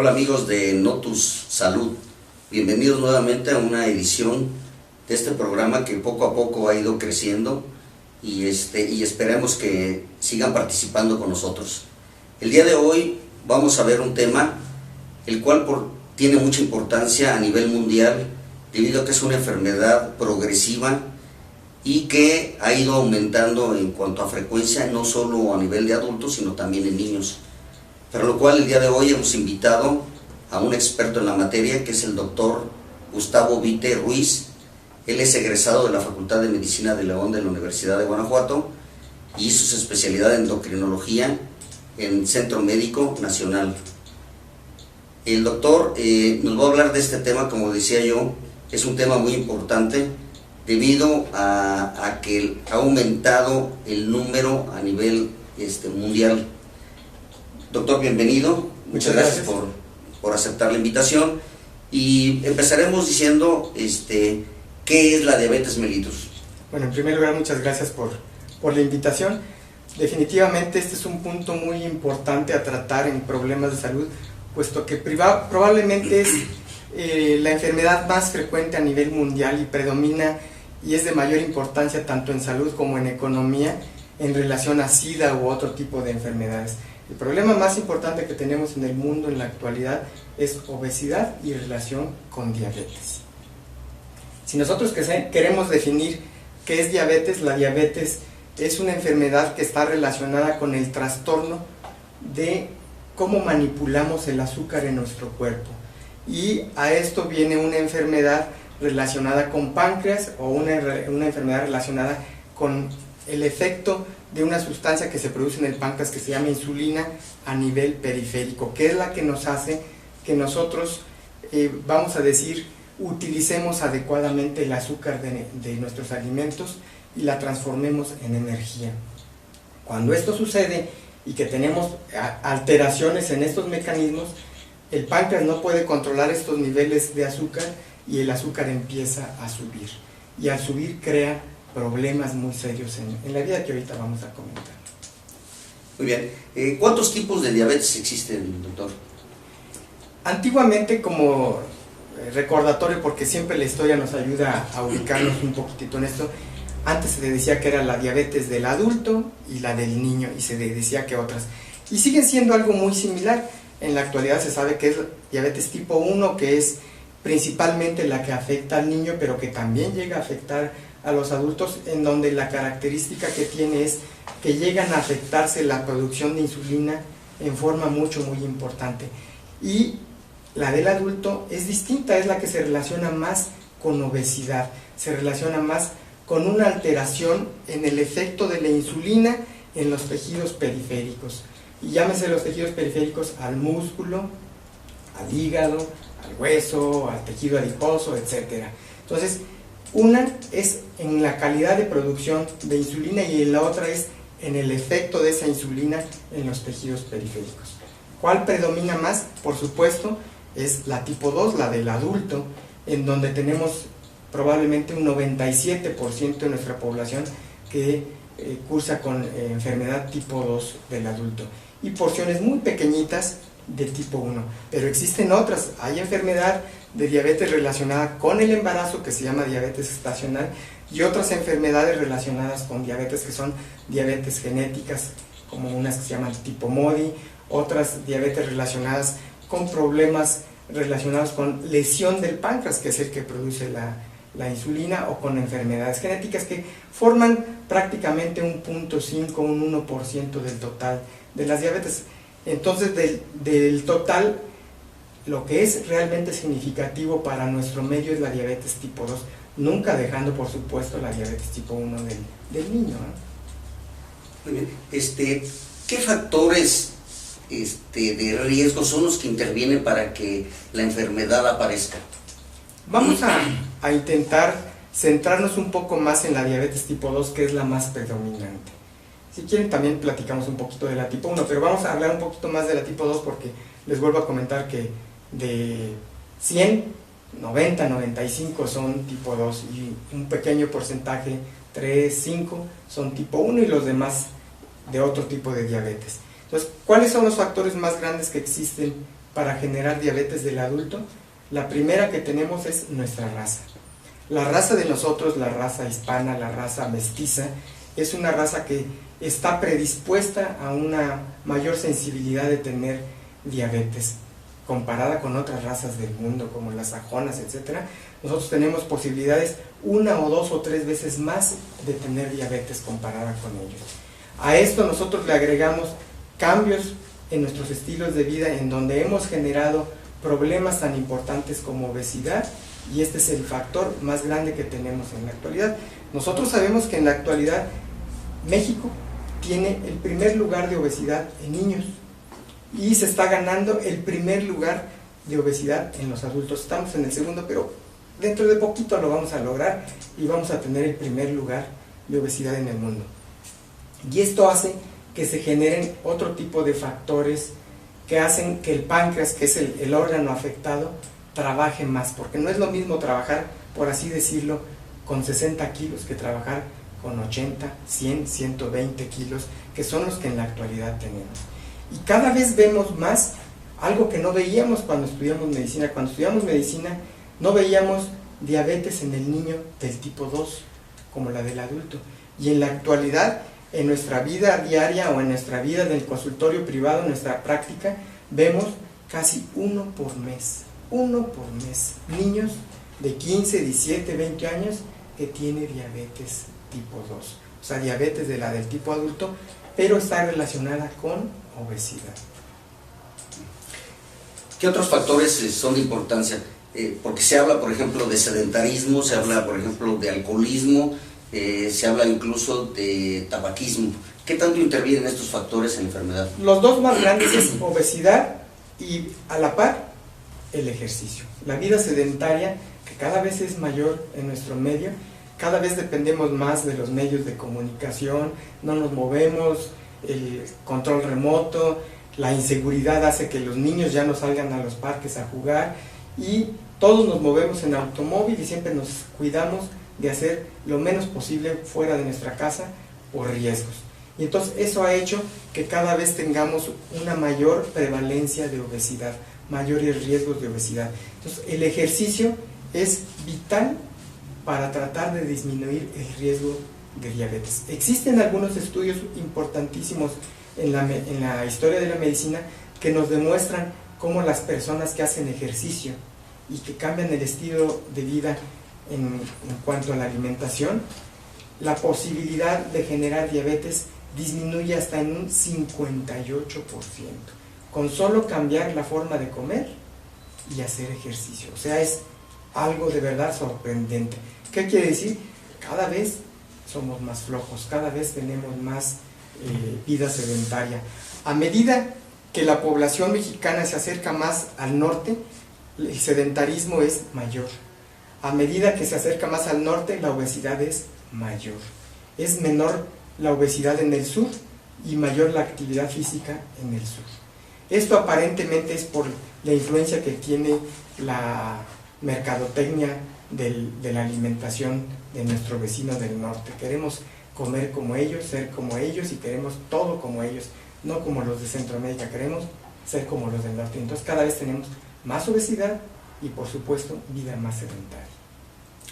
Hola amigos de Notus Salud, bienvenidos nuevamente a una edición de este programa que poco a poco ha ido creciendo y esperemos que sigan participando con nosotros. El día de hoy vamos a ver un tema el cual tiene mucha importancia a nivel mundial debido a que es una enfermedad progresiva y que ha ido aumentando en cuanto a frecuencia, no solo a nivel de adultos sino también en niños. Para lo cual el día de hoy hemos invitado a un experto en la materia, que es el doctor Gustavo Vite Ruiz. Él es egresado de la Facultad de Medicina de León de la Universidad de Guanajuato y hizo su especialidad en endocrinología en Centro Médico Nacional. El doctor nos va a hablar de este tema, como decía yo, es un tema muy importante debido a que ha aumentado el número a nivel mundial. Doctor, bienvenido. Muchas gracias por aceptar la invitación. Y empezaremos diciendo ¿qué es la diabetes mellitus? Bueno, en primer lugar, muchas gracias por la invitación. Definitivamente este es un punto muy importante a tratar en problemas de salud, puesto que probablemente es la enfermedad más frecuente a nivel mundial y predomina y es de mayor importancia tanto en salud como en economía en relación a SIDA u otro tipo de enfermedades. El problema más importante que tenemos en el mundo en la actualidad es obesidad y relación con diabetes. Si nosotros queremos definir qué es diabetes, la diabetes es una enfermedad que está relacionada con el trastorno de cómo manipulamos el azúcar en nuestro cuerpo. Y a esto viene una enfermedad relacionada con páncreas o una enfermedad relacionada con el efecto de una sustancia que se produce en el páncreas que se llama insulina a nivel periférico, que es la que nos hace que nosotros, vamos a decir, utilicemos adecuadamente el azúcar de nuestros alimentos y la transformemos en energía. Cuando esto sucede y que tenemos alteraciones en estos mecanismos, el páncreas no puede controlar estos niveles de azúcar y el azúcar empieza a subir. Y al subir crea problemas muy serios en la vida que ahorita vamos a comentar. Muy bien. ¿Cuántos tipos de diabetes existen, doctor? Antiguamente, como recordatorio, porque siempre la historia nos ayuda a ubicarnos un poquitito en esto, antes se decía que era la diabetes del adulto y la del niño, y se decía que otras. Y siguen siendo algo muy similar. En la actualidad se sabe que es diabetes tipo 1, que es principalmente la que afecta al niño, pero que también llega a afectar a los adultos, en donde la característica que tiene es que llegan a afectarse la producción de insulina en forma muy importante. Y la del adulto es distinta, es la que se relaciona más con obesidad, se relaciona más con una alteración en el efecto de la insulina en los tejidos periféricos. Y llámese los tejidos periféricos al músculo, al hígado, al hueso, al tejido adiposo, etc. Entonces, una es en la calidad de producción de insulina y la otra es en el efecto de esa insulina en los tejidos periféricos. ¿Cuál predomina más? Por supuesto, es la tipo 2, la del adulto, en donde tenemos probablemente un 97% de nuestra población que cursa con enfermedad tipo 2 del adulto y porciones muy pequeñitas de tipo 1, pero existen otras. Hay enfermedad de diabetes relacionada con el embarazo que se llama diabetes gestacional y otras enfermedades relacionadas con diabetes que son diabetes genéticas, como unas que se llaman tipo MODY, otras diabetes relacionadas con problemas relacionados con lesión del páncreas, que es el que produce la insulina, o con enfermedades genéticas que forman prácticamente un 0.5, un 1% del total de las diabetes. Entonces, del total, lo que es realmente significativo para nuestro medio es la diabetes tipo 2, nunca dejando, por supuesto, la diabetes tipo 1 del niño, ¿no? Muy bien. ¿Qué factores de riesgo son los que intervienen para que la enfermedad aparezca? Vamos a intentar centrarnos un poco más en la diabetes tipo 2, que es la más predominante. Si quieren también platicamos un poquito de la tipo 1, pero vamos a hablar un poquito más de la tipo 2 porque les vuelvo a comentar que de 100, 90, 95 son tipo 2 y un pequeño porcentaje, 3, 5, son tipo 1 y los demás de otro tipo de diabetes. Entonces, ¿cuáles son los factores más grandes que existen para generar diabetes del adulto, la primera que tenemos es nuestra raza. La raza de nosotros, la raza hispana, la raza mestiza, es una raza que está predispuesta a una mayor sensibilidad de tener diabetes. Comparada con otras razas del mundo, como las sajonas, etc., nosotros tenemos posibilidades 1 o 2 o 3 veces más de tener diabetes comparada con ellos. A esto nosotros le agregamos cambios en nuestros estilos de vida, en donde hemos generado problemas tan importantes como obesidad, y este es el factor más grande que tenemos en la actualidad. Nosotros sabemos que en la actualidad México tiene el primer lugar de obesidad en niños, y se está ganando el primer lugar de obesidad en los adultos. Estamos en el segundo, pero dentro de poquito lo vamos a lograr y vamos a tener el primer lugar de obesidad en el mundo. Y esto hace que se generen otro tipo de factores que hacen que el páncreas, que es el órgano afectado, trabaje más, porque no es lo mismo trabajar, por así decirlo, con 60 kilos que trabajar con 80, 100, 120 kilos, que son los que en la actualidad tenemos. Y cada vez vemos más algo que no veíamos cuando estudiamos medicina. Cuando estudiamos medicina no veíamos diabetes en el niño del tipo 2 como la del adulto. Y en la actualidad, en nuestra vida diaria o en nuestra vida del consultorio privado, en nuestra práctica, vemos casi 1 por mes. 1 por mes. Niños de 15, 17, 20 años que tiene diabetes tipo 2. O sea, diabetes de la del tipo adulto, pero está relacionada con obesidad. ¿Qué otros factores son de importancia? Porque se habla, por ejemplo, de sedentarismo, se habla, por ejemplo, de alcoholismo, se habla incluso de tabaquismo. ¿Qué tanto intervienen estos factores en la enfermedad? Los dos más grandes es obesidad y, a la par, el ejercicio. La vida sedentaria, que cada vez es mayor en nuestro medio, cada vez dependemos más de los medios de comunicación, no nos movemos, el control remoto, la inseguridad hace que los niños ya no salgan a los parques a jugar, y todos nos movemos en automóvil y siempre nos cuidamos de hacer lo menos posible fuera de nuestra casa por riesgos. Y entonces eso ha hecho que cada vez tengamos una mayor prevalencia de obesidad, mayores riesgos de obesidad. Entonces el ejercicio es vital para tratar de disminuir el riesgo de diabetes. Existen algunos estudios importantísimos en la historia de la medicina que nos demuestran cómo las personas que hacen ejercicio y que cambian el estilo de vida en cuanto a la alimentación, la posibilidad de generar diabetes disminuye hasta en un 58%, con solo cambiar la forma de comer y hacer ejercicio. O sea, es algo de verdad sorprendente. ¿Qué quiere decir? Cada vez somos más flojos, cada vez tenemos más vida sedentaria. A medida que la población mexicana se acerca más al norte, el sedentarismo es mayor. A medida que se acerca más al norte, la obesidad es mayor. Es menor la obesidad en el sur y mayor la actividad física en el sur. Esto aparentemente es por la influencia que tiene la mercadotecnia de la alimentación de nuestro vecino del norte. Queremos comer como ellos, ser como ellos, y queremos todo como ellos, no como los de Centroamérica, queremos ser como los del norte. Entonces cada vez tenemos más obesidad y, por supuesto, vida más sedentaria.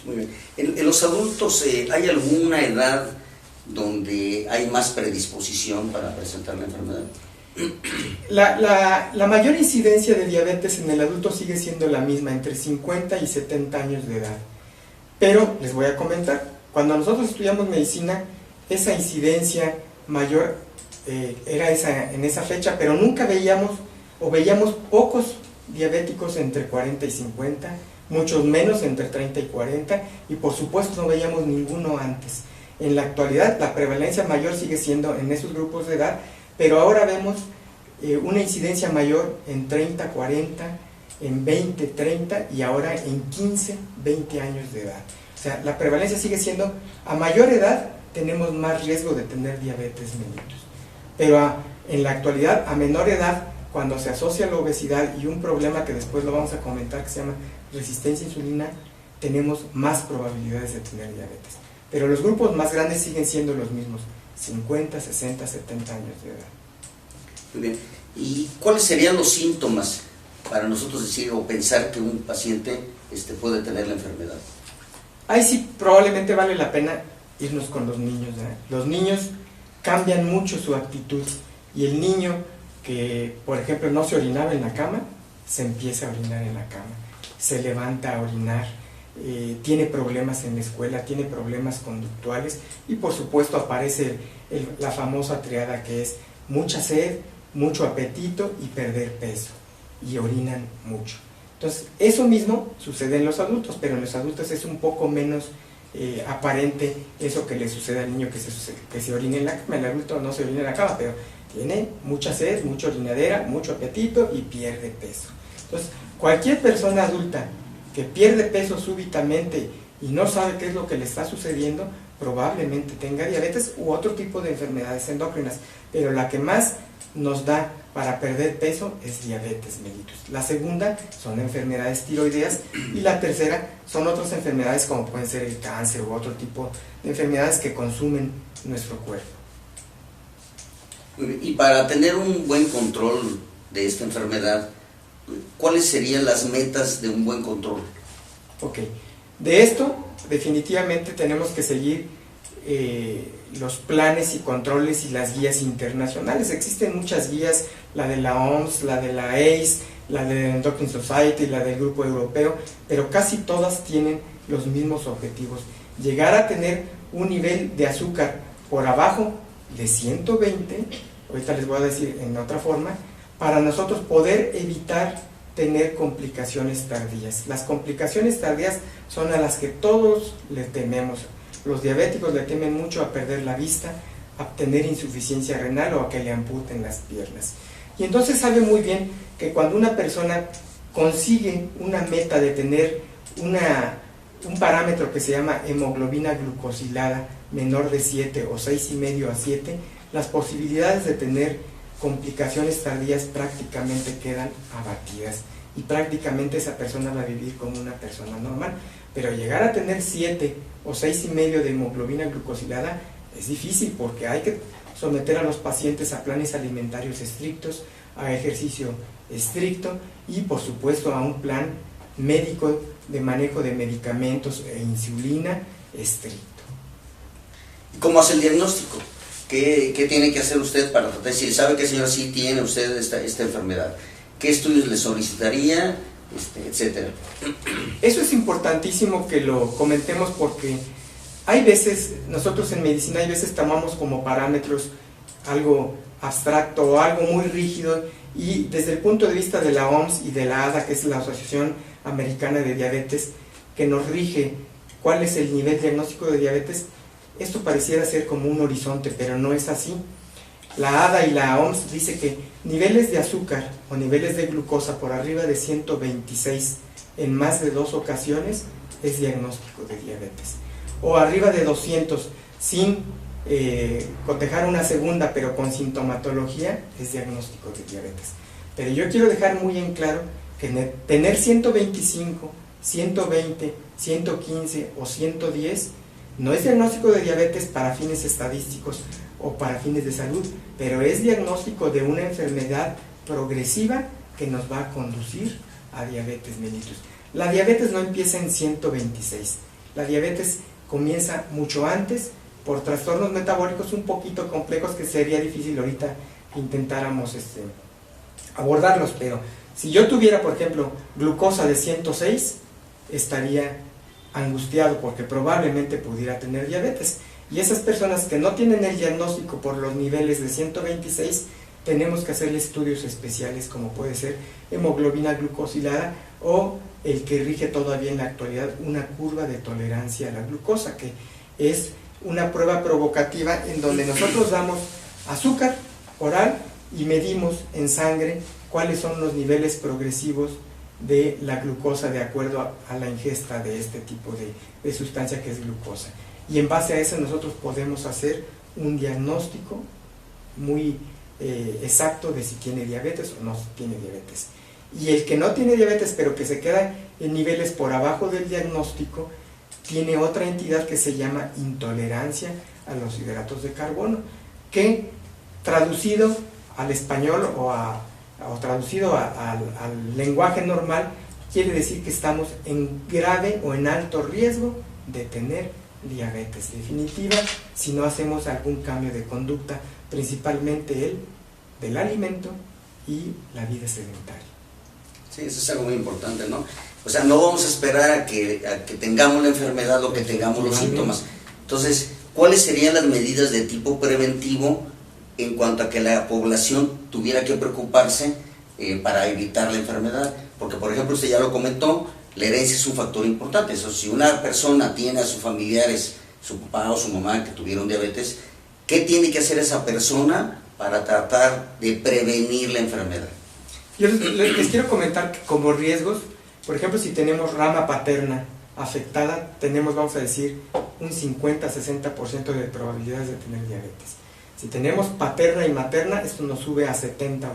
Muy bien. En los adultos, ¿hay alguna edad donde hay más predisposición para presentar la enfermedad? La mayor incidencia de diabetes en el adulto sigue siendo la misma, entre 50 y 70 años de edad. Pero les voy a comentar, cuando nosotros estudiamos medicina, esa incidencia mayor era en esa fecha, pero nunca veíamos pocos diabéticos entre 40 y 50, muchos menos entre 30 y 40, y por supuesto no veíamos ninguno antes. En la actualidad la prevalencia mayor sigue siendo en esos grupos de edad, pero ahora vemos una incidencia mayor en 30, 40, en 20, 30 y ahora en 15, 20 años de edad. O sea, la prevalencia sigue siendo, a mayor edad tenemos más riesgo de tener diabetes mellitus. Pero en la actualidad, a menor edad, cuando se asocia la obesidad y un problema que después lo vamos a comentar que se llama resistencia a insulina, tenemos más probabilidades de tener diabetes. Pero los grupos más grandes siguen siendo los mismos, 50, 60, 70 años de edad. Muy bien. ¿Y cuáles serían los síntomas para nosotros decir o pensar que un paciente puede tener la enfermedad? Ahí sí probablemente vale la pena irnos con los niños, ¿verdad? Los niños cambian mucho su actitud, y el niño que, por ejemplo, no se orinaba en la cama, se empieza a orinar en la cama, se levanta a orinar, tiene problemas en la escuela, tiene problemas conductuales, y por supuesto aparece la famosa triada que es mucha sed, mucho apetito y perder peso, y orinan mucho. Entonces, eso mismo sucede en los adultos, pero en los adultos es un poco menos aparente eso que le sucede al niño que se orina en la cama. El adulto no se orina en la cama, pero tiene mucha sed, mucha orinadera, mucho apetito y pierde peso. Entonces, cualquier persona adulta que pierde peso súbitamente y no sabe qué es lo que le está sucediendo, probablemente tenga diabetes u otro tipo de enfermedades endócrinas, pero la que más nos da para perder peso es diabetes mellitus. La segunda son enfermedades tiroideas, y la tercera son otras enfermedades como pueden ser el cáncer u otro tipo de enfermedades que consumen nuestro cuerpo. Y para tener un buen control de esta enfermedad, ¿cuáles serían las metas de un buen control? Ok, de esto definitivamente tenemos que seguir los planes y controles y las guías internacionales. Existen muchas guías, la de la OMS, la de la ACE, la de la Endocrine Society, la del Grupo Europeo, pero casi todas tienen los mismos objetivos: llegar a tener un nivel de azúcar por abajo de 120, ahorita les voy a decir en otra forma, para nosotros poder evitar tener complicaciones tardías. Las complicaciones tardías son a las que todos le tememos. Los diabéticos le temen mucho a perder la vista, a tener insuficiencia renal o a que le amputen las piernas. Y entonces sabe muy bien que cuando una persona consigue una meta de tener un parámetro que se llama hemoglobina glucosilada menor de 7 o 6,5 a 7, las posibilidades de tener complicaciones tardías prácticamente quedan abatidas, y prácticamente esa persona va a vivir como una persona normal. Pero llegar a tener 7 o 6,5 de hemoglobina glucosilada es difícil, porque hay que someter a los pacientes a planes alimentarios estrictos, a ejercicio estricto y por supuesto a un plan médico de manejo de medicamentos e insulina estricto. ¿Cómo hace el diagnóstico? ¿Qué tiene que hacer usted para tratar? Si sabe que, señora, sí tiene usted esta enfermedad, ¿qué estudios le solicitaría, etcétera? Eso es importantísimo que lo comentemos, porque hay veces, nosotros en medicina hay veces tomamos como parámetros algo abstracto o algo muy rígido, y desde el punto de vista de la OMS y de la ADA, que es la Asociación Americana de Diabetes, que nos rige cuál es el nivel diagnóstico de diabetes, esto pareciera ser como un horizonte, pero no es así. La ADA y la OMS dice que niveles de azúcar o niveles de glucosa por arriba de 126 en más de 2 ocasiones es diagnóstico de diabetes, o arriba de 200 sin cotejar una segunda pero con sintomatología es diagnóstico de diabetes. Pero yo quiero dejar muy en claro que tener 125, 120, 115 o 110 no es diagnóstico de diabetes para fines estadísticos o para fines de salud, pero es diagnóstico de una enfermedad progresiva que nos va a conducir a diabetes mellitus. La diabetes no empieza en 126, la diabetes comienza mucho antes por trastornos metabólicos un poquito complejos que sería difícil ahorita que intentáramos abordarlos, pero si yo tuviera, por ejemplo, glucosa de 106, estaría angustiado porque probablemente pudiera tener diabetes. Y esas personas que no tienen el diagnóstico por los niveles de 126, tenemos que hacerle estudios especiales, como puede ser hemoglobina glucosilada o el que rige todavía en la actualidad, una curva de tolerancia a la glucosa, que es una prueba provocativa en donde nosotros damos azúcar oral y medimos en sangre cuáles son los niveles progresivos de la glucosa de acuerdo a la ingesta de este tipo de sustancia que es glucosa. Y en base a eso nosotros podemos hacer un diagnóstico muy exacto de si tiene diabetes o no tiene diabetes. Y el que no tiene diabetes pero que se queda en niveles por abajo del diagnóstico, tiene otra entidad que se llama intolerancia a los hidratos de carbono, que traducido al español o a o traducido al lenguaje normal, quiere decir que estamos en grave o en alto riesgo de tener diabetes definitiva si no hacemos algún cambio de conducta, principalmente el del alimento y la vida sedentaria. Sí, eso es algo muy importante, ¿no? O sea, no vamos a esperar a que tengamos la enfermedad o que tengamos los síntomas. Entonces, ¿cuáles serían las medidas de tipo preventivo en cuanto a que la población tuviera que preocuparse para evitar la enfermedad? Porque, por ejemplo, usted ya lo comentó, la herencia es un factor importante. Eso, si una persona tiene a sus familiares, su papá o su mamá que tuvieron diabetes, ¿qué tiene que hacer esa persona para tratar de prevenir la enfermedad? Yo les quiero comentar que como riesgos, por ejemplo, si tenemos rama paterna afectada, tenemos, vamos a decir, un 50-60% de probabilidades de tener diabetes. Si tenemos paterna y materna, esto nos sube a 70-80%.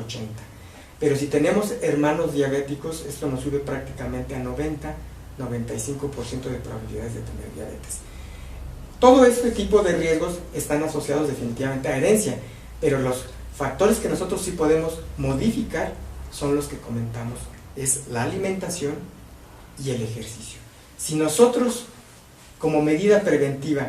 Pero si tenemos hermanos diabéticos, esto nos sube prácticamente a 90-95% de probabilidades de tener diabetes. Todo este tipo de riesgos están asociados definitivamente a herencia, pero los factores que nosotros sí podemos modificar son los que comentamos, es la alimentación y el ejercicio. Si nosotros, como medida preventiva,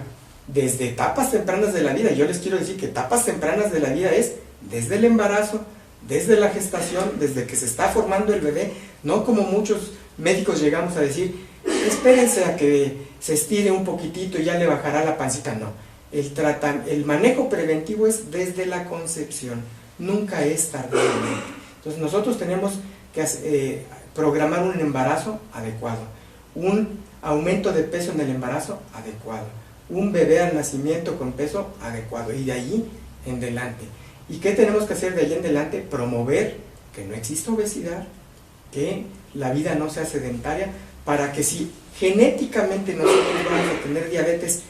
desde etapas tempranas de la vida, yo les quiero decir que etapas tempranas de la vida es desde el embarazo, desde la gestación, desde que se está formando el bebé, no como muchos médicos llegamos a decir, espérense a que se estire un poquitito y ya le bajará la pancita. No, el manejo preventivo es desde la concepción, nunca es tardíamente. Entonces nosotros tenemos que programar un embarazo adecuado, un aumento de peso en el embarazo adecuado, un bebé al nacimiento con peso adecuado y de ahí en adelante. ¿Y qué tenemos que hacer de ahí en adelante? Promover que no exista obesidad, que la vida no sea sedentaria, para que si genéticamente nosotros vamos a tener diabetes,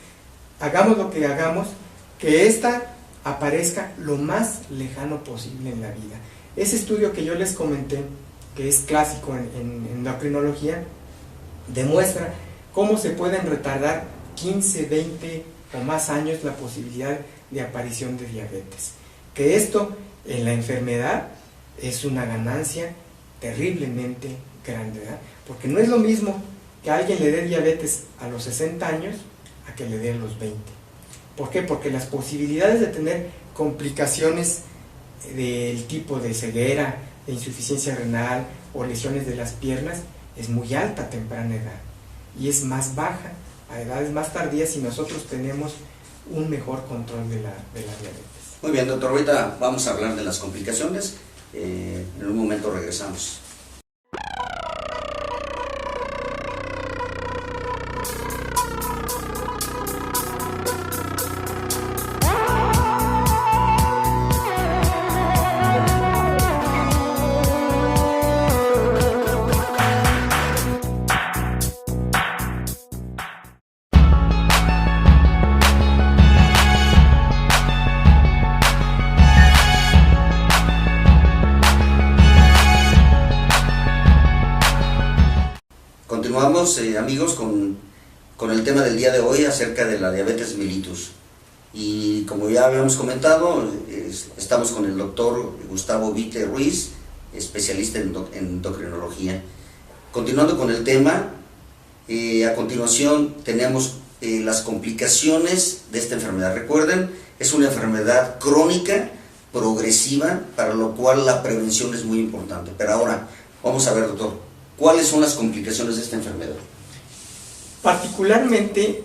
hagamos lo que hagamos, que ésta aparezca lo más lejano posible en la vida. Ese estudio que yo les comenté, que es clásico en endocrinología, demuestra cómo se pueden retardar 15, 20 o más años la posibilidad de aparición de diabetes. Que esto en la enfermedad es una ganancia terriblemente grande, ¿verdad? Porque no es lo mismo que a alguien le dé diabetes a los 60 años a que le dé a los 20. ¿Por qué? Porque las posibilidades de tener complicaciones del tipo de ceguera, de insuficiencia renal o lesiones de las piernas es muy alta a temprana edad y es más baja a edades más tardías si nosotros tenemos un mejor control de la diabetes. Muy bien, doctor, ahorita vamos a hablar de las complicaciones, en un momento regresamos. Continuamos, amigos, con el tema del día de hoy acerca de la diabetes mellitus. Y como ya habíamos comentado, estamos con el doctor Gustavo Vite Ruiz, especialista en endocrinología. Continuando con el tema, a continuación tenemos las complicaciones de esta enfermedad. Recuerden, es una enfermedad crónica, progresiva, para lo cual la prevención es muy importante. Pero ahora, vamos a ver, doctor, ¿cuáles son las complicaciones de esta enfermedad? Particularmente,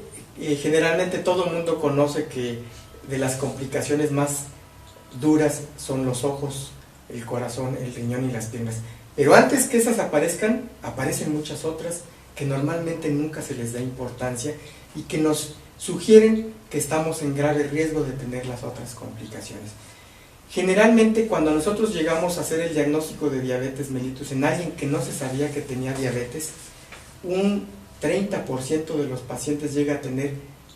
generalmente todo el mundo conoce que de las complicaciones más duras son los ojos, el corazón, el riñón y las piernas. Pero antes que esas aparezcan, aparecen muchas otras que normalmente nunca se les da importancia y que nos sugieren que estamos en grave riesgo de tener las otras complicaciones. Generalmente cuando nosotros llegamos a hacer el diagnóstico de diabetes mellitus en alguien que no se sabía que tenía diabetes, un 30% de los pacientes llega a tener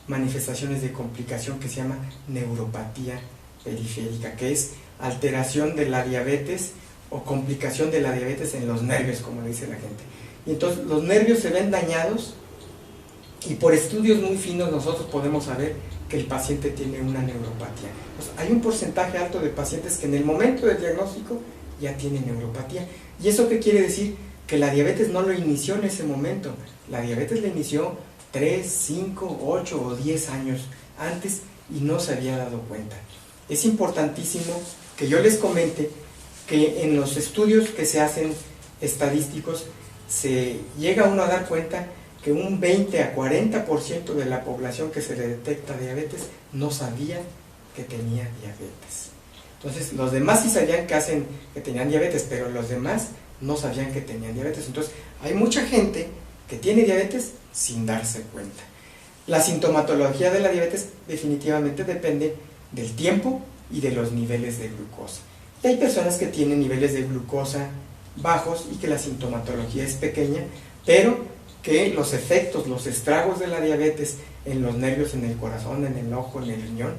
manifestaciones de complicación que se llama neuropatía periférica, que es alteración de la diabetes o complicación de la diabetes en los nervios, como le dice la gente. Y entonces los nervios se ven dañados y por estudios muy finos nosotros podemos saber que el paciente tiene una neuropatía. Entonces, hay un porcentaje alto de pacientes que en el momento del diagnóstico ya tiene neuropatía. ¿Y eso qué quiere decir? Que la diabetes no lo inició en ese momento. La diabetes la inició 3, 5, 8 o 10 años antes y no se había dado cuenta. Es importantísimo que yo les comente que en los estudios que se hacen estadísticos se llega uno a dar cuenta que un 20 a 40% de la población que se le detecta diabetes no sabía que tenía diabetes. Entonces los demás sí sabían que tenían diabetes, pero los demás no sabían que tenían diabetes. Entonces hay mucha gente que tiene diabetes sin darse cuenta. La sintomatología de la diabetes definitivamente depende del tiempo y de los niveles de glucosa. Y hay personas que tienen niveles de glucosa bajos y que la sintomatología es pequeña, pero que los efectos, los estragos de la diabetes en los nervios, en el corazón, en el ojo, en el riñón,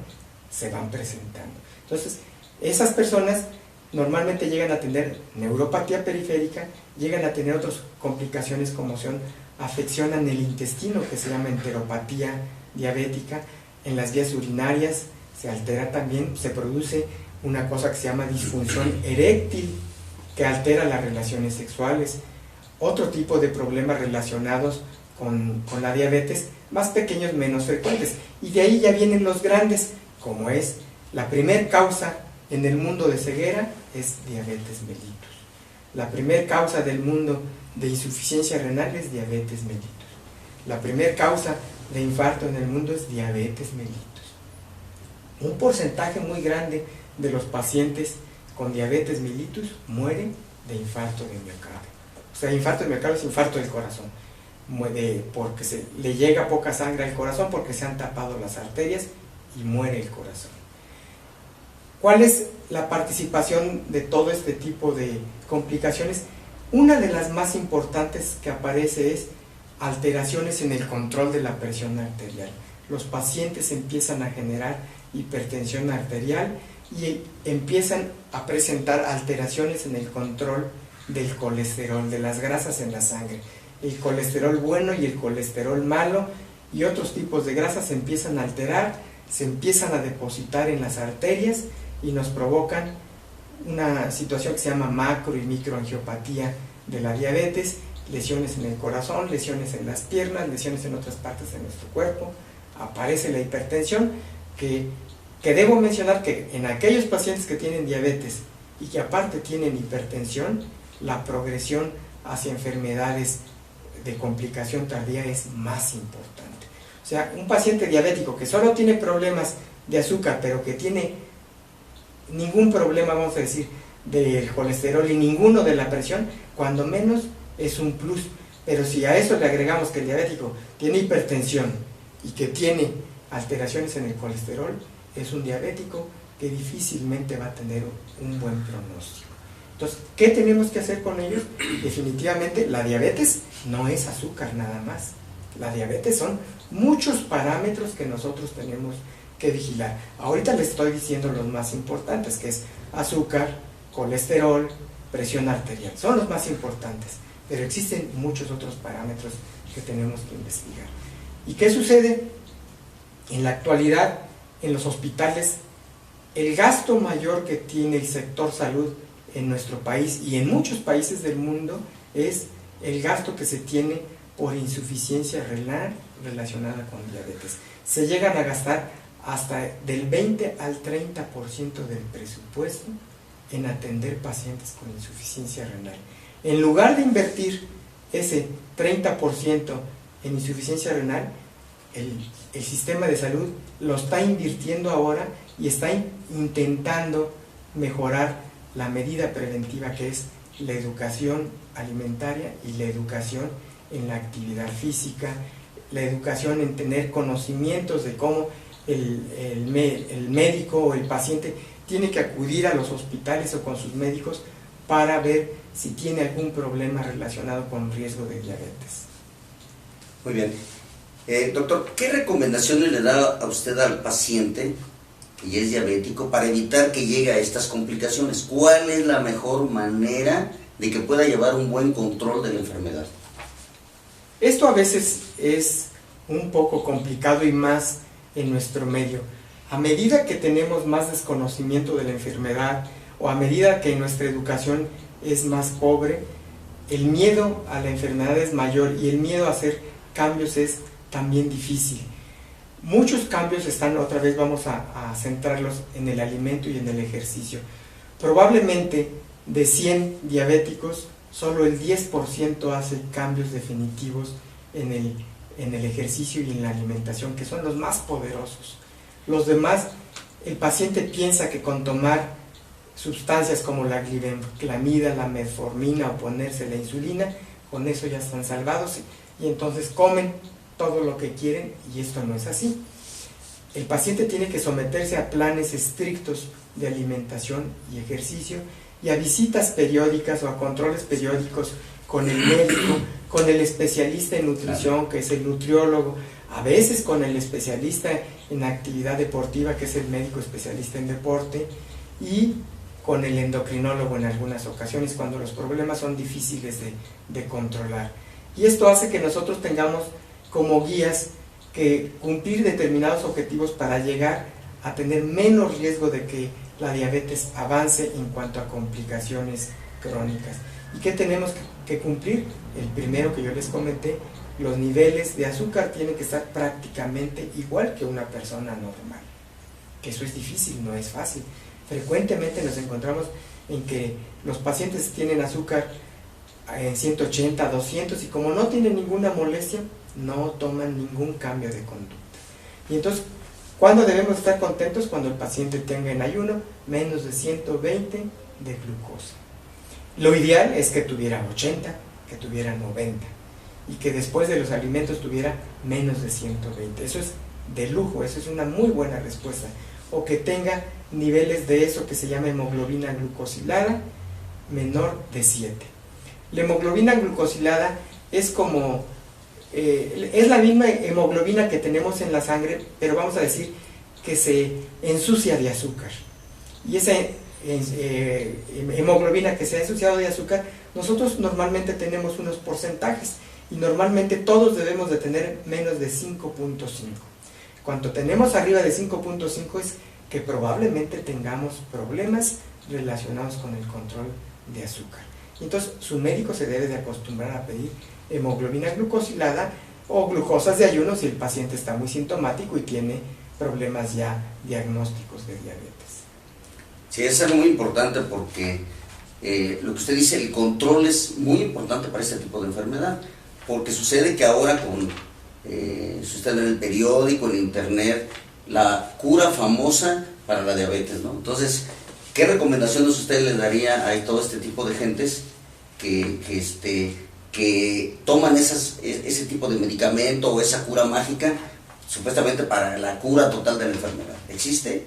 se van presentando. Entonces, esas personas normalmente llegan a tener neuropatía periférica, llegan a tener otras complicaciones como son afección en el intestino, que se llama enteropatía diabética, en las vías urinarias se altera también, se produce una cosa que se llama disfunción eréctil, que altera las relaciones sexuales, otro tipo de problemas relacionados con la diabetes, más pequeños, menos frecuentes, y de ahí ya vienen los grandes, como es la primer causa en el mundo de ceguera es diabetes mellitus. La primer causa del mundo de insuficiencia renal es diabetes mellitus. La primer causa de infarto en el mundo es diabetes mellitus. Un porcentaje muy grande de los pacientes con diabetes mellitus mueren de infarto de miocardio. O sea, infarto de miocardio es infarto del corazón. Muere porque le llega poca sangre al corazón porque se han tapado las arterias y muere el corazón. ¿Cuál es la participación de todo este tipo de complicaciones? Una de las más importantes que aparece es alteraciones en el control de la presión arterial. Los pacientes empiezan a generar hipertensión arterial y empiezan a presentar alteraciones en el control del colesterol, de las grasas en la sangre. El colesterol bueno y el colesterol malo y otros tipos de grasas se empiezan a alterar, se empiezan a depositar en las arterias y nos provocan una situación que se llama macro y microangiopatía de la diabetes, lesiones en el corazón, lesiones en las piernas, lesiones en otras partes de nuestro cuerpo. Aparece la hipertensión, que debo mencionar que en aquellos pacientes que tienen diabetes y que aparte tienen hipertensión, la progresión hacia enfermedades de complicación tardía es más importante. O sea, un paciente diabético que solo tiene problemas de azúcar, pero que tiene ningún problema, vamos a decir, del colesterol y ninguno de la presión, cuando menos es un plus. Pero si a eso le agregamos que el diabético tiene hipertensión y que tiene alteraciones en el colesterol, es un diabético que difícilmente va a tener un buen pronóstico. Entonces, ¿qué tenemos que hacer con ellos? Definitivamente, la diabetes no es azúcar nada más. La diabetes son muchos parámetros que nosotros tenemos que vigilar. Ahorita les estoy diciendo los más importantes, que es azúcar, colesterol, presión arterial. Son los más importantes, pero existen muchos otros parámetros que tenemos que investigar. ¿Y qué sucede? En la actualidad, en los hospitales, el gasto mayor que tiene el sector salud en nuestro país y en muchos países del mundo es el gasto que se tiene por insuficiencia renal relacionada con diabetes. Se llegan a gastar hasta del 20 al 30% del presupuesto en atender pacientes con insuficiencia renal. En lugar de invertir ese 30% en insuficiencia renal, el sistema de salud lo está invirtiendo ahora y está intentando mejorar la medida preventiva, que es la educación alimentaria y la educación en la actividad física, la educación en tener conocimientos de cómo el médico o el paciente tiene que acudir a los hospitales o con sus médicos para ver si tiene algún problema relacionado con riesgo de diabetes. Muy bien. Doctor, ¿qué recomendaciones le da a usted al paciente y es diabético para evitar que llegue a estas complicaciones? ¿Cuál es la mejor manera de que pueda llevar un buen control de la enfermedad? Esto a veces es un poco complicado y más en nuestro medio. A medida que tenemos más desconocimiento de la enfermedad o a medida que nuestra educación es más pobre, el miedo a la enfermedad es mayor y el miedo a hacer cambios es también difícil. Muchos cambios están, otra vez vamos a centrarlos en el alimento y en el ejercicio. Probablemente de 100 diabéticos, solo el 10% hace cambios definitivos en el ejercicio y en la alimentación, que son los más poderosos. Los demás, el paciente piensa que con tomar sustancias como la glibenclamida, la metformina o ponerse la insulina, con eso ya están salvados y entonces comen todo lo que quieren, y esto no es así. El paciente tiene que someterse a planes estrictos de alimentación y ejercicio y a visitas periódicas o a controles periódicos con el médico, con el especialista en nutrición, que es el nutriólogo, a veces con el especialista en actividad deportiva, que es el médico especialista en deporte, y con el endocrinólogo en algunas ocasiones cuando los problemas son difíciles de controlar. Y esto hace que nosotros tengamos como guías que cumplir determinados objetivos para llegar a tener menos riesgo de que la diabetes avance en cuanto a complicaciones crónicas. ¿Y qué tenemos que cumplir? El primero que yo les comenté, los niveles de azúcar tienen que estar prácticamente igual que una persona normal. Que eso es difícil, no es fácil. Frecuentemente nos encontramos en que los pacientes tienen azúcar en 180, 200 y como no tienen ninguna molestia, no toman ningún cambio de conducta. Y entonces, ¿cuándo debemos estar contentos? Cuando el paciente tenga en ayuno menos de 120 de glucosa. Lo ideal es que tuviera 80, que tuviera 90 y que después de los alimentos tuviera menos de 120. Eso es de lujo, eso es una muy buena respuesta. O que tenga niveles de eso que se llama hemoglobina glucosilada menor de 7. La hemoglobina glucosilada es como es la misma hemoglobina que tenemos en la sangre, pero vamos a decir que se ensucia de azúcar. Y esa hemoglobina que se ha ensuciado de azúcar, nosotros normalmente tenemos unos porcentajes y normalmente todos debemos de tener menos de 5.5. Cuando tenemos arriba de 5.5 es que probablemente tengamos problemas relacionados con el control de azúcar. Entonces su médico se debe de acostumbrar a pedir hemoglobina glucosilada o glucosas de ayuno si el paciente está muy sintomático y tiene problemas ya diagnósticos de diabetes. Sí, es algo muy importante porque lo que usted dice, el control es muy importante para este tipo de enfermedad, porque sucede que ahora con si usted en el periódico, en internet, la cura famosa para la diabetes, ¿no? Entonces, ¿qué recomendaciones usted le daría a todo este tipo de gentes que toman ese tipo de medicamento o esa cura mágica supuestamente para la cura total de la enfermedad? ¿Existe?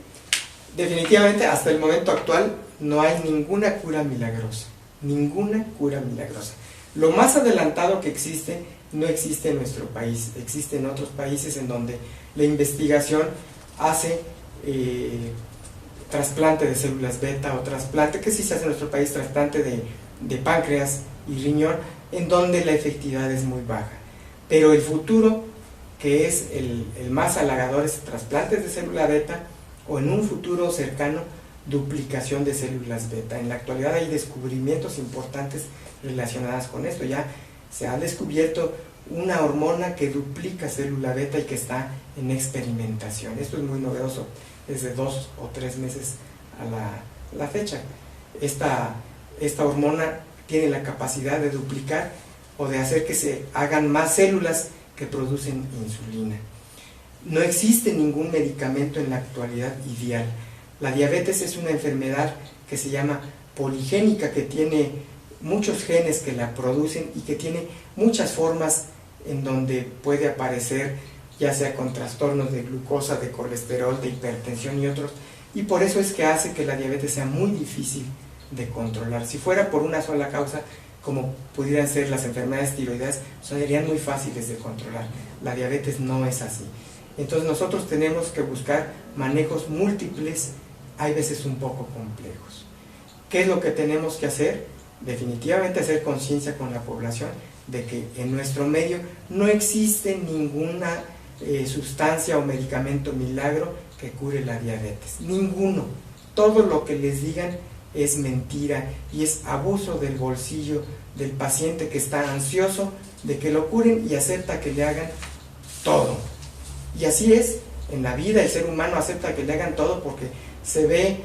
Definitivamente, hasta el momento actual no hay ninguna cura milagrosa, ninguna cura milagrosa. Lo más adelantado que existe no existe en nuestro país, existe en otros países en donde la investigación hace trasplante de células beta o trasplante, que sí se hace en nuestro país, trasplante de páncreas y riñón, en donde la efectividad es muy baja. Pero el futuro, que es el más halagador, es trasplantes de célula beta o en un futuro cercano, duplicación de células beta. En la actualidad hay descubrimientos importantes relacionadas con esto. Ya se ha descubierto una hormona que duplica célula beta y que está en experimentación. Esto es muy novedoso, desde 2 o 3 meses a la fecha. Esta hormona tiene la capacidad de duplicar o de hacer que se hagan más células que producen insulina. No existe ningún medicamento en la actualidad ideal. La diabetes es una enfermedad que se llama poligénica, que tiene muchos genes que la producen y que tiene muchas formas en donde puede aparecer, ya sea con trastornos de glucosa, de colesterol, de hipertensión y otros, y por eso es que hace que la diabetes sea muy difícil de controlar. Si fuera por una sola causa, como pudieran ser las enfermedades tiroideas, serían muy fáciles de controlar. La diabetes no es así. Entonces nosotros tenemos que buscar manejos múltiples, hay veces un poco complejos. ¿Qué es lo que tenemos que hacer? Definitivamente hacer conciencia con la población de que en nuestro medio no existe ninguna sustancia o medicamento milagro que cure la diabetes. Ninguno. Todo lo que les digan es mentira y es abuso del bolsillo del paciente que está ansioso de que lo curen y acepta que le hagan todo. Y así es, en la vida el ser humano acepta que le hagan todo porque se ve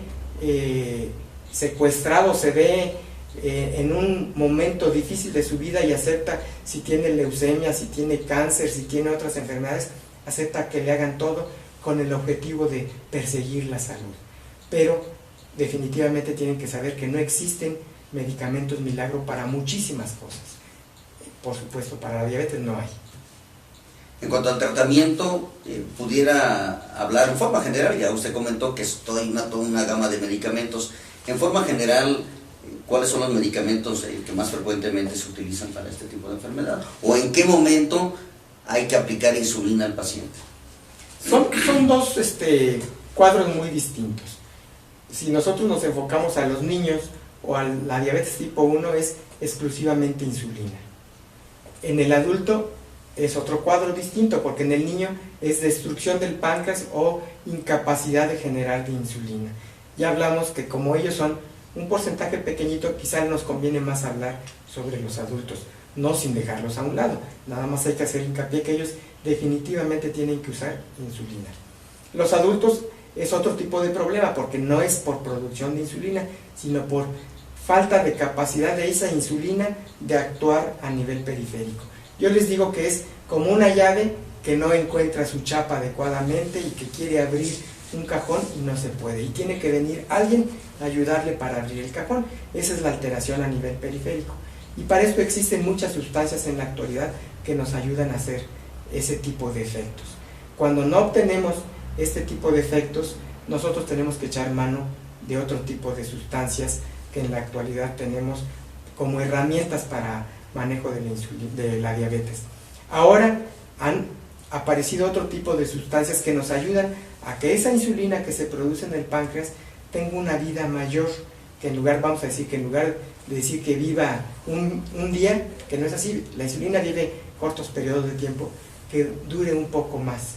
secuestrado, se ve en un momento difícil de su vida y acepta si tiene leucemia, si tiene cáncer, si tiene otras enfermedades, acepta que le hagan todo con el objetivo de perseguir la salud. Pero definitivamente tienen que saber que no existen medicamentos milagro para muchísimas cosas. Por supuesto, para la diabetes no hay. En cuanto al tratamiento, pudiera hablar en forma general, ya usted comentó que es toda una gama de medicamentos. En forma general, ¿cuáles son los medicamentos que más frecuentemente se utilizan para este tipo de enfermedad? ¿O en qué momento hay que aplicar insulina al paciente? Son dos cuadros muy distintos. Si nosotros nos enfocamos a los niños o a la diabetes tipo 1, es exclusivamente insulina. En el adulto es otro cuadro distinto, porque en el niño es destrucción del páncreas o incapacidad de generar de insulina. Ya hablamos que como ellos son un porcentaje pequeñito, quizá nos conviene más hablar sobre los adultos, no sin dejarlos a un lado. Nada más hay que hacer hincapié que ellos definitivamente tienen que usar insulina. Los adultos es otro tipo de problema, porque no es por producción de insulina, sino por falta de capacidad de esa insulina de actuar a nivel periférico. Yo les digo que es como una llave que no encuentra su chapa adecuadamente y que quiere abrir un cajón y no se puede, y tiene que venir alguien a ayudarle para abrir el cajón. Esa es la alteración a nivel periférico, y para esto existen muchas sustancias en la actualidad que nos ayudan a hacer ese tipo de efectos. Cuando no obtenemos este tipo de efectos, nosotros tenemos que echar mano de otro tipo de sustancias que en la actualidad tenemos como herramientas para manejo de la diabetes. Ahora han aparecido otro tipo de sustancias que nos ayudan a que esa insulina que se produce en el páncreas tenga una vida mayor, que en lugar, vamos a decir, que en lugar de decir que viva un día, que no es así, la insulina vive cortos periodos de tiempo, que dure un poco más.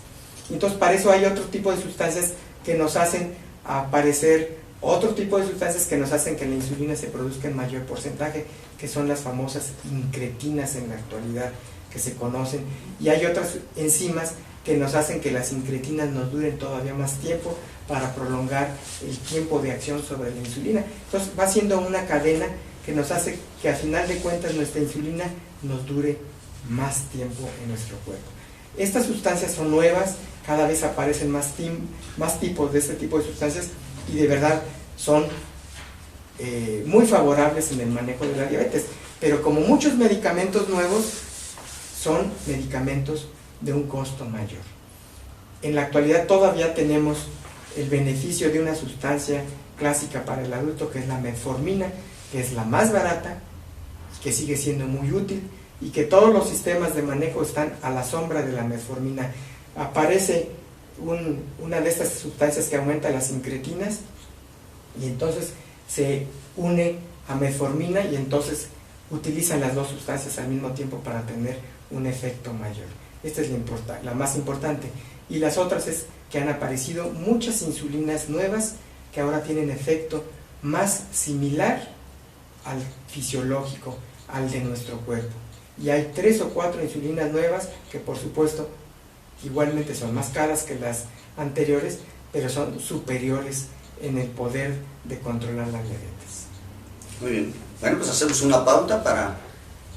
Entonces, para eso hay otro tipo de sustancias que nos hacen aparecer, otro tipo de sustancias que nos hacen que la insulina se produzca en mayor porcentaje, que son las famosas incretinas en la actualidad que se conocen, y hay otras enzimas que nos hacen que las incretinas nos duren todavía más tiempo para prolongar el tiempo de acción sobre la insulina. Entonces va siendo una cadena que nos hace que a final de cuentas nuestra insulina nos dure más tiempo en nuestro cuerpo. Estas sustancias son nuevas, cada vez aparecen más tipos de este tipo de sustancias, y de verdad son muy favorables en el manejo de la diabetes, pero como muchos medicamentos nuevos, son medicamentos de un costo mayor. En la actualidad todavía tenemos el beneficio de una sustancia clásica para el adulto, que es la metformina, que es la más barata, que sigue siendo muy útil, y que todos los sistemas de manejo están a la sombra de la metformina. Aparece una de estas sustancias que aumenta las incretinas, y entonces se une a metformina, y entonces utilizan las dos sustancias al mismo tiempo para tener un efecto mayor. Esta es la más importante. Y las otras es que han aparecido muchas insulinas nuevas que ahora tienen efecto más similar al fisiológico, al de nuestro cuerpo. Y hay 3 o 4 insulinas nuevas que, por supuesto, igualmente son más caras que las anteriores, pero son superiores en el poder de controlar la diabetes. Muy bien. Bueno, pues hacemos una pauta para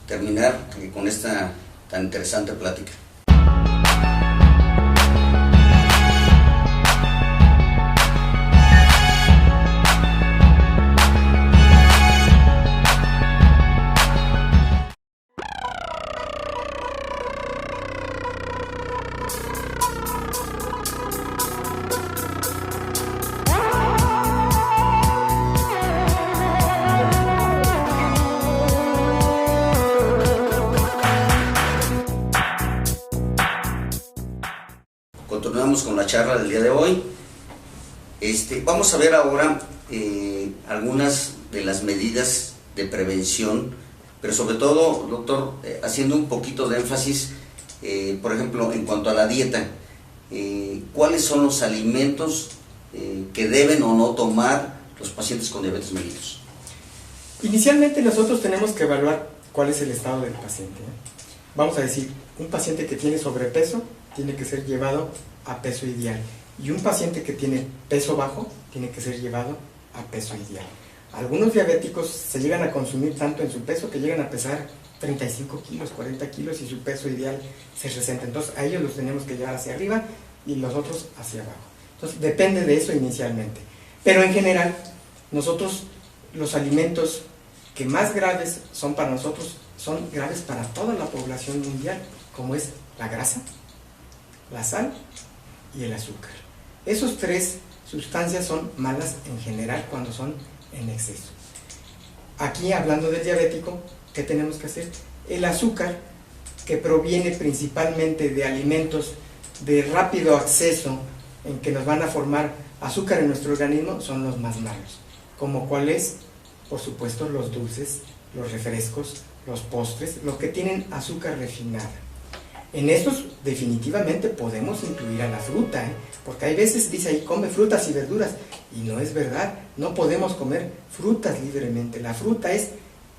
terminar con esta tan interesante plática. Continuamos con la charla del día de hoy. Vamos a ver ahora algunas de las medidas de prevención, pero sobre todo, doctor, haciendo un poquito de énfasis, por ejemplo, en cuanto a la dieta, ¿cuáles son los alimentos que deben o no tomar los pacientes con diabetes mellitus? Inicialmente nosotros tenemos que evaluar cuál es el estado del paciente, ¿eh? Vamos a decir, un paciente que tiene sobrepeso tiene que ser llevado a peso ideal, y un paciente que tiene peso bajo tiene que ser llevado a peso ideal. Algunos diabéticos se llegan a consumir tanto en su peso que llegan a pesar 35 kilos, 40 kilos y su peso ideal se 60. Entonces a ellos los tenemos que llevar hacia arriba y los otros hacia abajo. Entonces depende de eso inicialmente. Pero en general, nosotros los alimentos que más graves son para nosotros, son graves para toda la población mundial, como es la grasa, la sal y el azúcar. Esos tres sustancias son malas en general cuando son en exceso. Aquí, hablando del diabético, ¿qué tenemos que hacer? El azúcar, que proviene principalmente de alimentos de rápido acceso, en que nos van a formar azúcar en nuestro organismo, son los más malos. ¿Como cuáles? Por supuesto, los dulces, los refrescos, los postres, los que tienen azúcar refinada. En estos definitivamente podemos incluir a la fruta, porque hay veces dice ahí, come frutas y verduras, y no es verdad, no podemos comer frutas libremente. La fruta es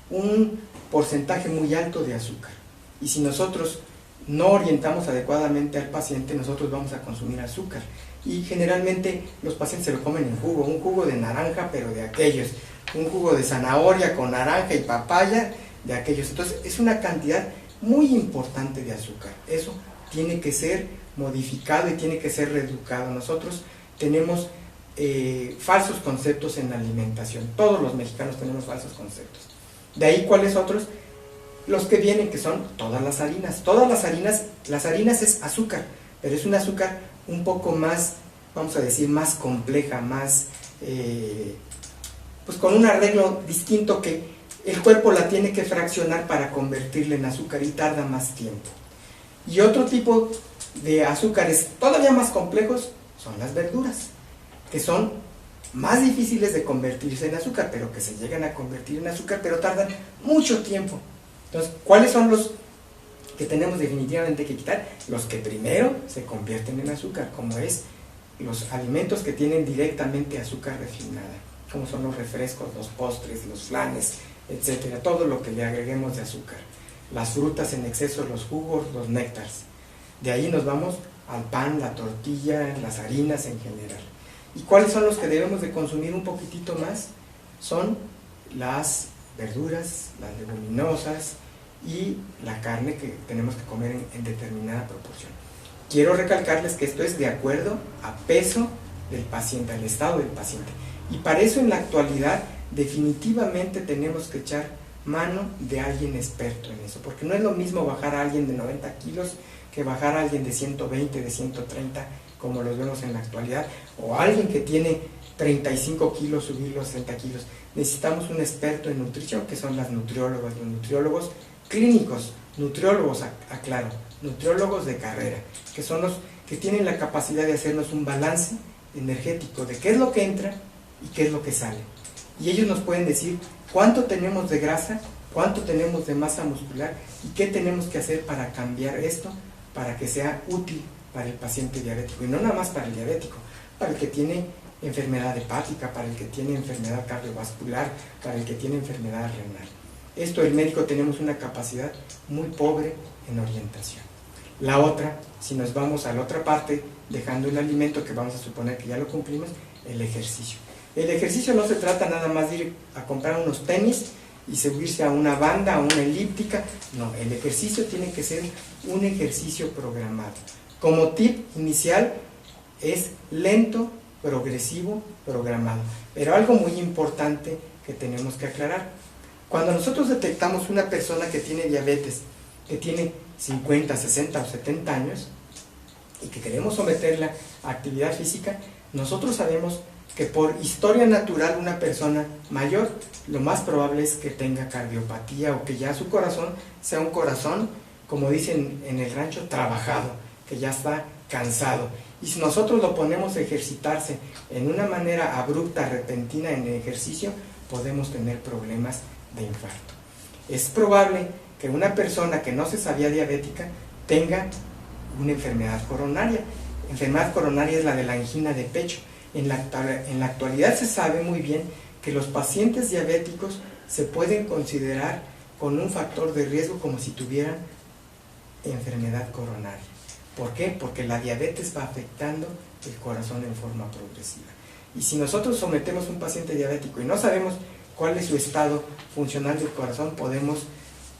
un porcentaje muy alto de azúcar, y si nosotros no orientamos adecuadamente al paciente, nosotros vamos a consumir azúcar, y generalmente los pacientes se lo comen en jugo, un jugo de naranja, pero de aquellos, un jugo de zanahoria con naranja y papaya, de aquellos. Entonces es una cantidad muy importante de azúcar. Eso tiene que ser modificado y tiene que ser reeducado. Nosotros tenemos falsos conceptos en la alimentación. Todos los mexicanos tenemos falsos conceptos. De ahí, ¿cuáles otros? Los que vienen, que son todas las harinas. Todas las harinas es azúcar, pero es un azúcar un poco más, vamos a decir, más compleja, más, pues con un arreglo distinto, que el cuerpo la tiene que fraccionar para convertirla en azúcar y tarda más tiempo. Y otro tipo de azúcares todavía más complejos son las verduras, que son más difíciles de convertirse en azúcar, pero que se llegan a convertir en azúcar, pero tardan mucho tiempo. Entonces, ¿cuáles son los que tenemos definitivamente que quitar? Los que primero se convierten en azúcar, como es los alimentos que tienen directamente azúcar refinada, como son los refrescos, los postres, los flanes, etcétera, todo lo que le agreguemos de azúcar, las frutas en exceso, los jugos, los néctares. De ahí nos vamos al pan, la tortilla, las harinas en general. ¿Y cuáles son los que debemos de consumir un poquitito más? Son las verduras, las leguminosas y la carne, que tenemos que comer en determinada proporción. Quiero recalcarles que esto es de acuerdo a peso del paciente, al estado del paciente, y para eso en la actualidad definitivamente tenemos que echar mano de alguien experto en eso, porque no es lo mismo bajar a alguien de 90 kilos que bajar a alguien de 120, de 130, como los vemos en la actualidad, o alguien que tiene 35 kilos, subirlo a 60 kilos. Necesitamos un experto en nutrición, que son las nutriólogas, los nutriólogos clínicos, nutriólogos, aclaro, nutriólogos de carrera, que son los que tienen la capacidad de hacernos un balance energético de qué es lo que entra y qué es lo que sale. Y ellos nos pueden decir cuánto tenemos de grasa, cuánto tenemos de masa muscular y qué tenemos que hacer para cambiar esto, para que sea útil para el paciente diabético. Y no nada más para el diabético, para el que tiene enfermedad hepática, para el que tiene enfermedad cardiovascular, para el que tiene enfermedad renal. Esto, el médico, tenemos una capacidad muy pobre en orientación. La otra, si nos vamos a la otra parte, dejando el alimento, que vamos a suponer que ya lo cumplimos, el ejercicio. El ejercicio no se trata nada más de ir a comprar unos tenis y subirse a una banda, a una elíptica. No, el ejercicio tiene que ser un ejercicio programado. Como tip inicial, es lento, progresivo, programado. Pero algo muy importante que tenemos que aclarar: cuando nosotros detectamos una persona que tiene diabetes, que tiene 50, 60 o 70 años, y que queremos someterla a actividad física, nosotros sabemos que por historia natural una persona mayor, lo más probable es que tenga cardiopatía, o que ya su corazón sea un corazón, como dicen en el rancho, trabajado, que ya está cansado. Y si nosotros lo ponemos a ejercitarse en una manera abrupta, repentina en el ejercicio, podemos tener problemas de infarto. Es probable que una persona que no se sabía diabética tenga una enfermedad coronaria. Enfermedad coronaria es la de la angina de pecho. En la actualidad se sabe muy bien que los pacientes diabéticos se pueden considerar con un factor de riesgo como si tuvieran enfermedad coronaria. ¿Por qué? Porque la diabetes va afectando el corazón en forma progresiva. Y si nosotros sometemos a un paciente diabético y no sabemos cuál es su estado funcional del corazón, podemos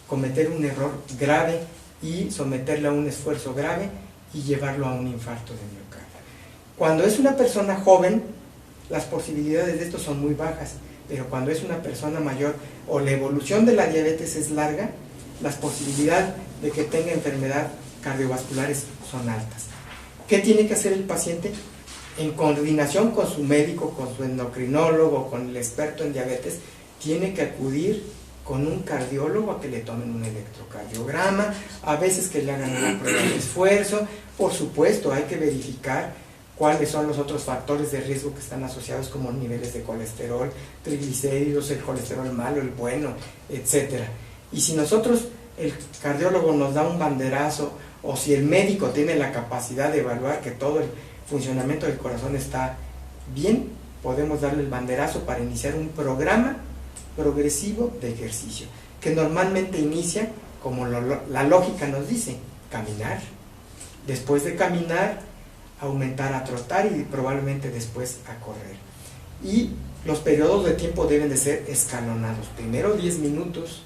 cometer un error grave y someterle a un esfuerzo grave y llevarlo a un infarto de miocardio. Cuando es una persona joven, las posibilidades de esto son muy bajas, pero cuando es una persona mayor o la evolución de la diabetes es larga, las posibilidades de que tenga enfermedad cardiovasculares son altas. ¿Qué tiene que hacer el paciente? En coordinación con su médico, con su endocrinólogo, con el experto en diabetes, tiene que acudir con un cardiólogo a que le tomen un electrocardiograma, a veces que le hagan una prueba de esfuerzo. Por supuesto, hay que verificar cuáles son los otros factores de riesgo que están asociados, como niveles de colesterol, triglicéridos, el colesterol malo, el bueno, etc. Y si nosotros, el cardiólogo nos da un banderazo, o si el médico tiene la capacidad de evaluar que todo el funcionamiento del corazón está bien, podemos darle el banderazo para iniciar un programa progresivo de ejercicio, que normalmente inicia, como la lógica nos dice, caminar. Después de caminar, aumentar a trotar y probablemente después a correr. Y los periodos de tiempo deben de ser escalonados. Primero 10 minutos,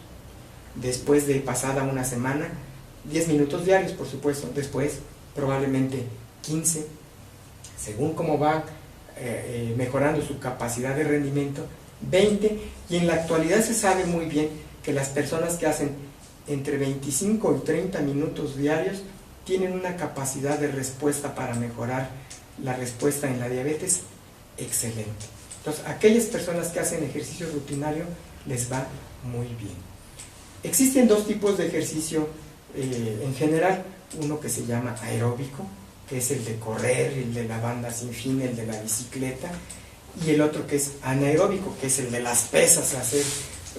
después de pasada una semana, 10 minutos diarios, por supuesto, después probablemente 15, según cómo va mejorando su capacidad de rendimiento, 20, y en la actualidad se sabe muy bien que las personas que hacen entre 25 y 30 minutos diarios tienen una capacidad de respuesta para mejorar la respuesta en la diabetes excelente. Entonces, aquellas personas que hacen ejercicio rutinario les va muy bien. Existen dos tipos de ejercicio en general, uno que se llama aeróbico, que es el de correr, el de la banda sin fin, el de la bicicleta, y el otro que es anaeróbico, que es el de las pesas, hacer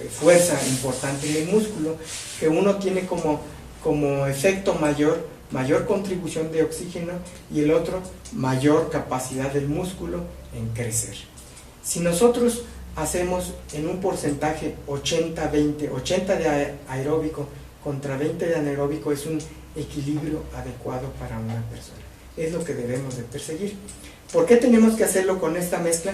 fuerza importante en el músculo, que uno tiene como efecto mayor contribución de oxígeno y el otro mayor capacidad del músculo en crecer. Si nosotros hacemos en un porcentaje 80-20, 80 de aeróbico contra 20 de anaeróbico, es un equilibrio adecuado para una persona. Es lo que debemos de perseguir. ¿Por qué tenemos que hacerlo con esta mezcla?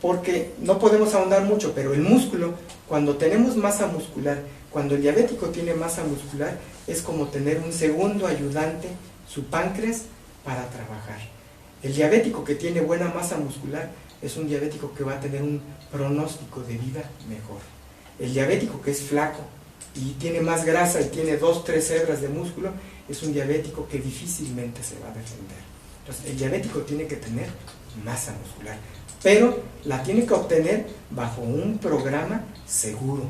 Porque no podemos ahondar mucho, pero el músculo, cuando tenemos masa muscular, cuando el diabético tiene masa muscular, es como tener un segundo ayudante, su páncreas, para trabajar. El diabético que tiene buena masa muscular es un diabético que va a tener un pronóstico de vida mejor. El diabético que es flaco y tiene más grasa y tiene 2-3 hebras de músculo, es un diabético que difícilmente se va a defender. Entonces, el diabético tiene que tener masa muscular, pero la tiene que obtener bajo un programa seguro,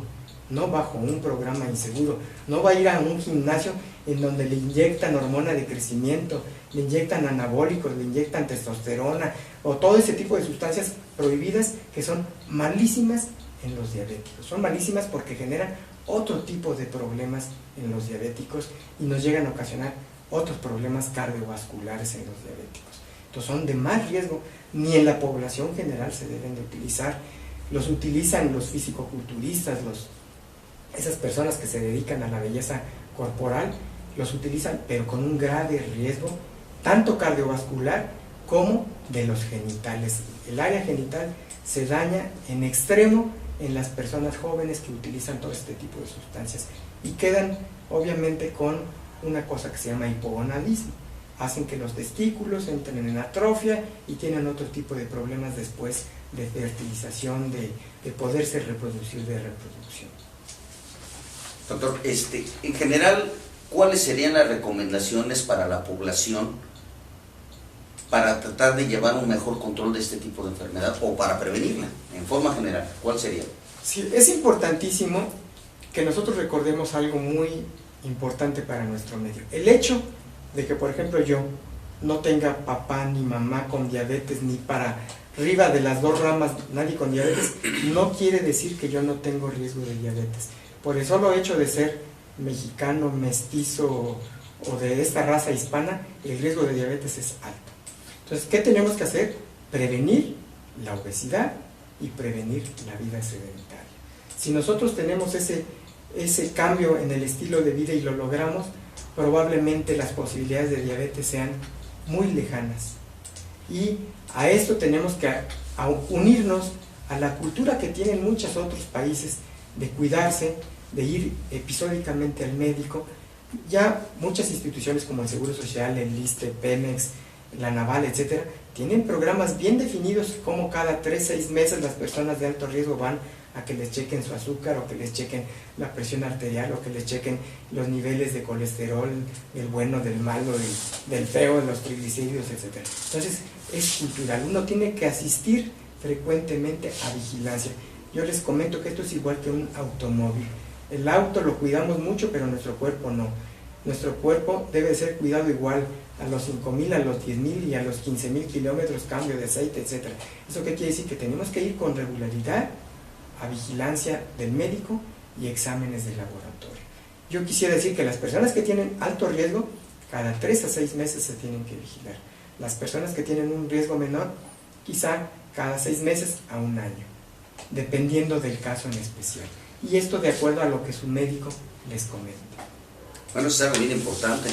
no bajo un programa inseguro. No va a ir a un gimnasio en donde le inyectan hormona de crecimiento, le inyectan anabólicos, le inyectan testosterona o todo ese tipo de sustancias prohibidas que son malísimas en los diabéticos. Son malísimas porque generan otro tipo de problemas en los diabéticos y nos llegan a ocasionar otros problemas cardiovasculares en los diabéticos. Entonces son de más riesgo, ni en la población general se deben de utilizar. Los utilizan los fisicoculturistas, esas personas que se dedican a la belleza corporal, los utilizan, pero con un grave riesgo, tanto cardiovascular como de los genitales. El área genital se daña en extremo en las personas jóvenes que utilizan todo este tipo de sustancias y quedan obviamente con una cosa que se llama hipogonadismo. Hacen que los testículos entren en atrofia y tienen otro tipo de problemas después de fertilización, de poderse reproducir, de reproducción. Doctor, en general, ¿cuáles serían las recomendaciones para la población para tratar de llevar un mejor control de este tipo de enfermedad o para prevenirla, en forma general? ¿Cuál sería? Sí, es importantísimo que nosotros recordemos algo muy importante para nuestro medio. El hecho de que, por ejemplo, yo no tenga papá ni mamá con diabetes, ni para arriba de las dos ramas nadie con diabetes, no quiere decir que yo no tengo riesgo de diabetes. Por el solo hecho de ser mexicano, mestizo o de esta raza hispana, el riesgo de diabetes es alto. Entonces, ¿qué tenemos que hacer? Prevenir la obesidad y prevenir la vida sedentaria. Si nosotros tenemos ese cambio en el estilo de vida y lo logramos, probablemente las posibilidades de diabetes sean muy lejanas. Y a esto tenemos que unirnos a la cultura que tienen muchos otros países de cuidarse, de ir episódicamente al médico. Ya muchas instituciones como el Seguro Social, el ISSSTE, Pemex, la Naval, etcétera, tienen programas bien definidos como cada 3-6 meses las personas de alto riesgo van a que les chequen su azúcar, o que les chequen la presión arterial, o que les chequen los niveles de colesterol, el bueno, del malo, del feo, de los triglicéridos, etc. Entonces, es cultural. Uno tiene que asistir frecuentemente a vigilancia. Yo les comento que esto es igual que un automóvil. El auto lo cuidamos mucho, pero nuestro cuerpo no. Nuestro cuerpo debe ser cuidado igual a los 5.000, a los 10.000 y a los 15.000 kilómetros, cambio de aceite, etc. ¿Eso qué quiere decir? Que tenemos que ir con regularidad a vigilancia del médico y exámenes de laboratorio. Yo quisiera decir que las personas que tienen alto riesgo, cada 3 a 6 meses se tienen que vigilar. Las personas que tienen un riesgo menor, quizá cada 6 meses a un año, dependiendo del caso en especial. Y esto de acuerdo a lo que su médico les comente. Bueno, eso es algo bien importante.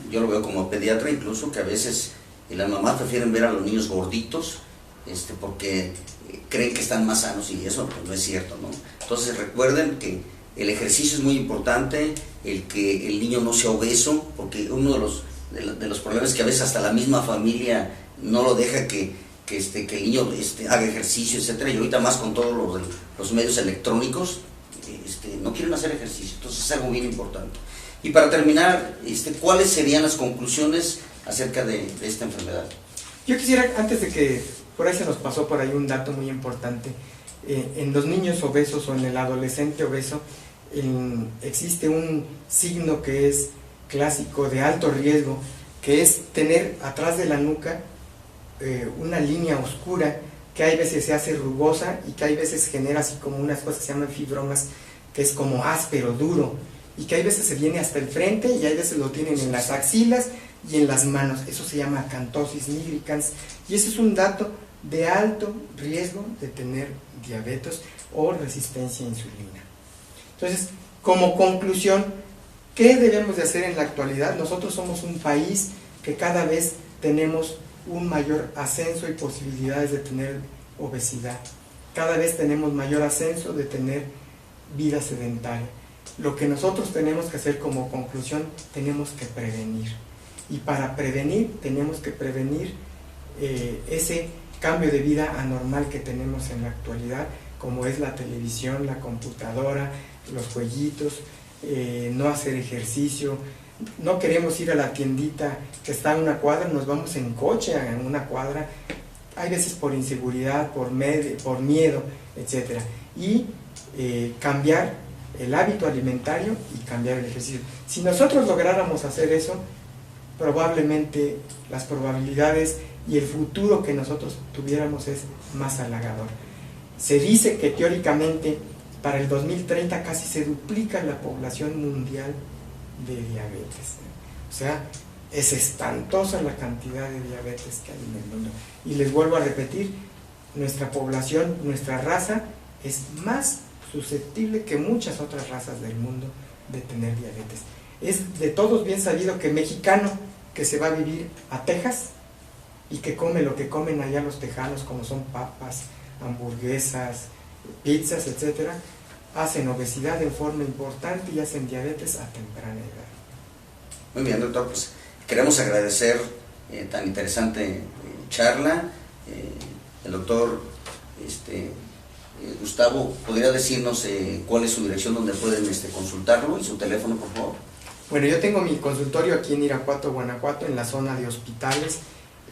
Yo lo veo como pediatra incluso, que a veces las mamás prefieren ver a los niños gorditos porque creen que están más sanos, y eso pues no es cierto, ¿no? Entonces recuerden que el ejercicio es muy importante, el que el niño no sea obeso, porque uno de los problemas es que a veces hasta la misma familia no lo deja que el niño haga ejercicio, etcétera, y ahorita más con todos los medios electrónicos no quieren hacer ejercicio. Entonces es algo bien importante. Y para terminar, ¿cuáles serían las conclusiones acerca de esta enfermedad? Yo quisiera, antes de que, por ahí se nos pasó por ahí un dato muy importante, en los niños obesos o en el adolescente obeso existe un signo que es clásico de alto riesgo, que es tener atrás de la nuca una línea oscura que hay veces se hace rugosa y que hay veces genera así como unas cosas que se llaman fibromas, que es como áspero, duro, y que hay veces se viene hasta el frente y hay veces lo tienen en las axilas y en las manos. Eso se llama acantosis nigricans, y ese es un dato de alto riesgo de tener diabetes o resistencia a insulina. Entonces, como conclusión, ¿qué debemos de hacer en la actualidad? Nosotros somos un país que cada vez tenemos un mayor ascenso y posibilidades de tener obesidad. Cada vez tenemos mayor ascenso de tener vida sedentaria. Lo que nosotros tenemos que hacer como conclusión, tenemos que prevenir. Y para prevenir, tenemos que prevenir ese cambio de vida anormal que tenemos en la actualidad, como es la televisión, la computadora, los jueguitos, no hacer ejercicio. No queremos ir a la tiendita que está en una cuadra, nos vamos en coche en una cuadra, hay veces por inseguridad, por miedo, etc. Y cambiar el hábito alimentario y cambiar el ejercicio. Si nosotros lográramos hacer eso, probablemente las probabilidades y el futuro que nosotros tuviéramos es más halagador. Se dice que teóricamente para el 2030 casi se duplica la población mundial de diabetes. O sea, es espantosa la cantidad de diabetes que hay en el mundo. Y les vuelvo a repetir, nuestra población, nuestra raza es más susceptible que muchas otras razas del mundo de tener diabetes. Es de todos bien sabido que mexicano que se va a vivir a Texas y que come lo que comen allá los tejanos, como son papas, hamburguesas, pizzas, etcétera, hacen obesidad en forma importante y hacen diabetes a temprana edad. Muy bien, doctor, pues queremos agradecer tan interesante charla. El doctor Gustavo, ¿podría decirnos cuál es su dirección donde pueden consultarlo y su teléfono, por favor? Bueno, yo tengo mi consultorio aquí en Irapuato, Guanajuato, en la zona de hospitales,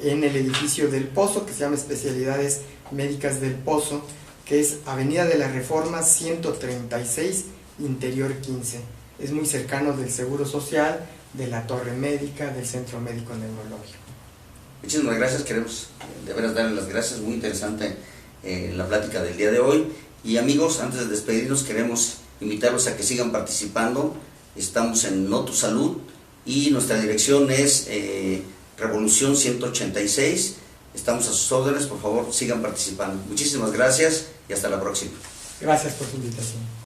en el edificio del Pozo, que se llama Especialidades Médicas del Pozo, que es Avenida de la Reforma 136, Interior 15. Es muy cercano del Seguro Social, de la Torre Médica, del Centro Médico Neurológico. Muchísimas gracias, queremos de veras darles las gracias, muy interesante la plática del día de hoy. Y amigos, antes de despedirnos queremos invitarlos a que sigan participando. Estamos en No Tu Salud y nuestra dirección es Revolución 186, Estamos a sus órdenes, por favor, sigan participando. Muchísimas gracias y hasta la próxima. Gracias por su invitación.